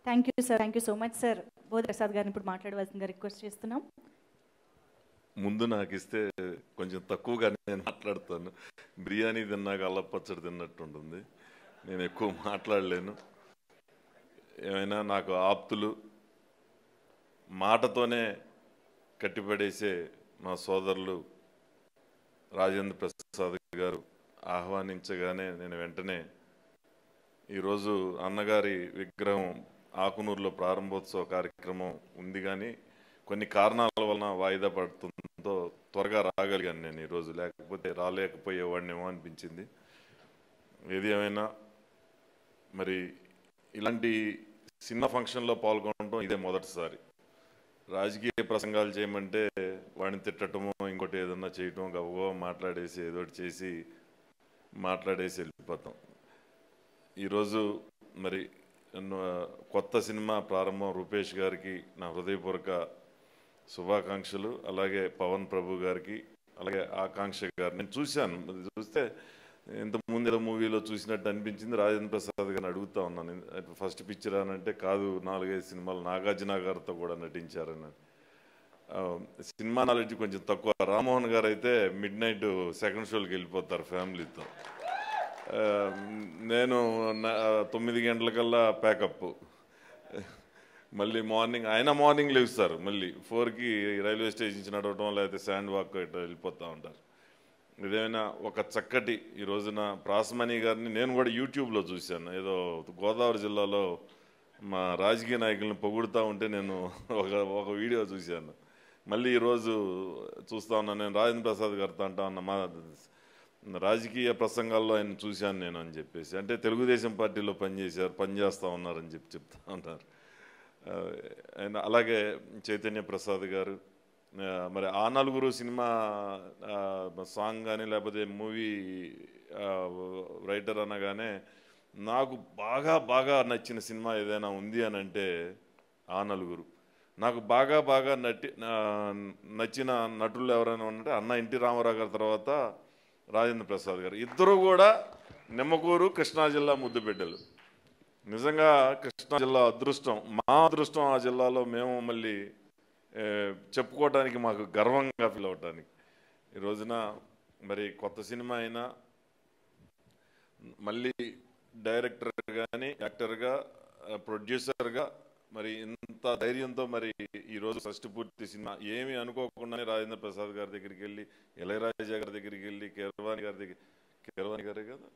Thank you sir, thank you so much sir. బోధ ప్రసాద్ గారిని ఇప్పుడు మాట్లాడవలసిందిగా రిక్వెస్ట్ చేస్తున్నాం. ముందు నాకు ఇస్తే కొంచెం తక్కువగా నేను మాట్లాడతాను. బిర్యానీ తిన్నాక అల్లపచ్చడి తిన్నట్టు ఉంటుంది, నేను ఎక్కువ మాట్లాడలేను. ఏమైనా నాకు ఆప్తులు, మాటతోనే కట్టిపడేసే మా సోదరులు రాజేంద్ర ప్రసాద్ గారు ఆహ్వానించగానే నేను వెంటనే ఈరోజు అన్నగారి విగ్రహం ఆకునూరులో ప్రారంభోత్సవ కార్యక్రమం ఉంది, కానీ కొన్ని కారణాల వలన వాయిదా పడుతుందో త్వరగా రాగలిగాను నేను ఈరోజు, లేకపోతే రాలేకపోయేవాడినేమో అనిపించింది. ఏది ఏమైనా మరి ఇలాంటి చిన్న ఫంక్షన్లో పాల్గొనడం ఇదే మొదటిసారి. రాజకీయ ప్రసంగాలు చేయమంటే వాడిని తిట్టడమో ఇంకోటి ఏదన్నా చేయటం, గబగబా మాట్లాడేసి ఏదోటి చేసి మాట్లాడేసి వెళ్ళిపోతాం. ఈరోజు మరి కొత్త సినిమా ప్రారంభం రూపేష్ గారికి నా హృదయపూర్వక శుభాకాంక్షలు. అలాగే పవన్ ప్రభు గారికి, అలాగే ఆకాంక్ష గారు. నేను చూశాను, చూస్తే ఇంతకుముందు ఏదో మూవీలో చూసినట్టు అనిపించింది. రాజేంద్ర ప్రసాద్ గారిని అడుగుతా ఉన్నాను, ఫస్ట్ పిక్చర్ అని అంటే కాదు, 4-5 సినిమాలు నాగార్జున గారితో కూడా నటించారని. సినిమా నాలెడ్జ్ కొంచెం తక్కువ. రామ్మోహన్ గారు అయితే మిడ్-నైట్ సెకండ్ షోకి వెళ్ళిపోతారు ఫ్యామిలీతో. నేను 9 గంటలకల్లా ప్యాకప్, మళ్ళీ మార్నింగ్ లేస్తారు, మళ్ళీ 4కి రైల్వే స్టేషన్ నుంచి నడవటం, లేకపోతే శాండ్ వాక్ ఇట్లా వెళ్ళిపోతూ ఉంటారు. ఇదేమైనా ఒక చక్కటి ఈ రోజున ప్రాసమణి గారిని నేను కూడా యూట్యూబ్లో చూశాను. ఏదో గోదావరి జిల్లాలో మా రాజకీయ నాయకులను పొగుడుతూ ఉంటే నేను ఒక వీడియో చూశాను. మళ్ళీ ఈరోజు చూస్తూ ఉన్నాను, నేను రాజేంద్ర ప్రసాద్ గారితో అంటా ఉన్నా, మా రాజకీయ ప్రసంగాల్లో ఆయన చూశాను నేను అని చెప్పేసి. అంటే తెలుగుదేశం పార్టీలో పనిచేస్తూ ఉన్నారని చెప్తా ఉన్నారు. అలాగే చైతన్య ప్రసాద్ గారు, మరి ఆ నలుగురు సినిమా సాంగ్ కానీ లేకపోతే మూవీ రైటర్ అనగానే నాకు బాగా నచ్చిన సినిమా ఏదైనా ఉంది అని అంటే ఆ నలుగురు. నాకు బాగా నచ్చిన నటులు ఎవరైనా ఉంటే అన్న ఎన్టీ రామారావు గారి తర్వాత రాజేంద్ర ప్రసాద్ గారు. ఇద్దరు కూడా నిమ్మకూరు కృష్ణా జిల్లా ముద్దుబిడ్డలు. నిజంగా కృష్ణా జిల్లా అదృష్టం, మా అదృష్టం. ఆ జిల్లాలో మేము మళ్ళీ చెప్పుకోవటానికి, మాకు గర్వంగా ఫీల్ అవటానికి. ఈ రోజున మరి కొత్త సినిమా అయినా మళ్ళీ డైరెక్టర్ కానీ యాక్టర్గా ప్రొడ్యూసర్గా మరి ఇంత ధైర్యంతో మరి ఈరోజు షష్టి పూర్తి సినిమా ఏమీ అనుకోకుండానే రాజేంద్ర ప్రసాద్ గారి దగ్గరికి వెళ్ళి, ఇళయరాజా గారి దగ్గరికి వెళ్ళి, కీరవాణి గారే కదా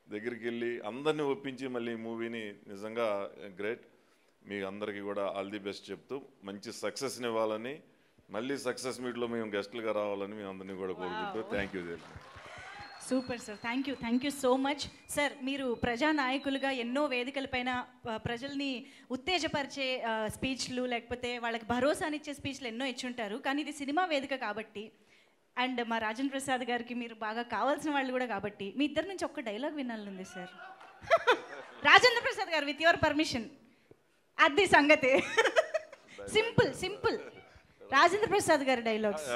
దగ్గరికి వెళ్ళి అందరినీ ఒప్పించి మళ్ళీ మూవీని నిజంగా గ్రేట్. మీ అందరికీ కూడా ఆల్ ది బెస్ట్ చెప్తూ మంచి సక్సెస్ని ఇవ్వాలని, మళ్ళీ సక్సెస్ మీట్లో మేము గెస్టులుగా రావాలని మీ అందరినీ కూడా కోరుకుంటూ thank you. Super sir, thank you so much sir. మీరు ప్రజానాయకులుగా ఎన్నో వేదికలపైన ప్రజల్ని ఉత్తేజపరిచే స్పీచ్లు, లేకపోతే వాళ్ళకి భరోసానిచ్చే స్పీచ్లు ఎన్నో ఇచ్చుంటారు. కానీ ఇది సినిమా వేదిక కాబట్టి, అండ్ మా రాజేంద్ర ప్రసాద్ గారికి మీరు బాగా కావాల్సిన వాళ్ళు కూడా కాబట్టి, మీ ఇద్దరి నుంచి ఒక్క డైలాగ్ వినాలనుంది సార్. రాజేంద్ర ప్రసాద్ గారు, విత్ యువర్ పర్మిషన్. అది సంగతి. సింపుల్ రాజేంద్ర ప్రసాద్ గారి డైలాగ్స్.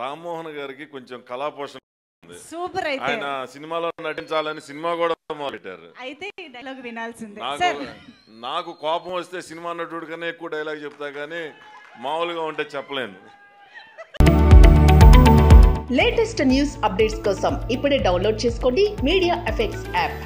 రామ్మోహన్ గారికి కొంచెం కళాపోషణ సూపర్. అయితే ఆయన సినిమాలో నటించాలని సినిమా కూడా మొదలెట్టారు. అయితే ఈ డైలాగ్ వినాల్సిందే. నాకు కోపం వస్తే సినిమా నటుడు కన్నా ఎక్కువ డైలాగ్ చెప్తా, కానీ మామూలుగా ఉంటే చెప్పలేను. లేటెస్ట్ న్యూస్ అప్డేట్స్ కోసం ఇప్పుడే డౌన్లోడ్ చేసుకోండి మీడియా ఎఫెక్ట్స్ యాప్.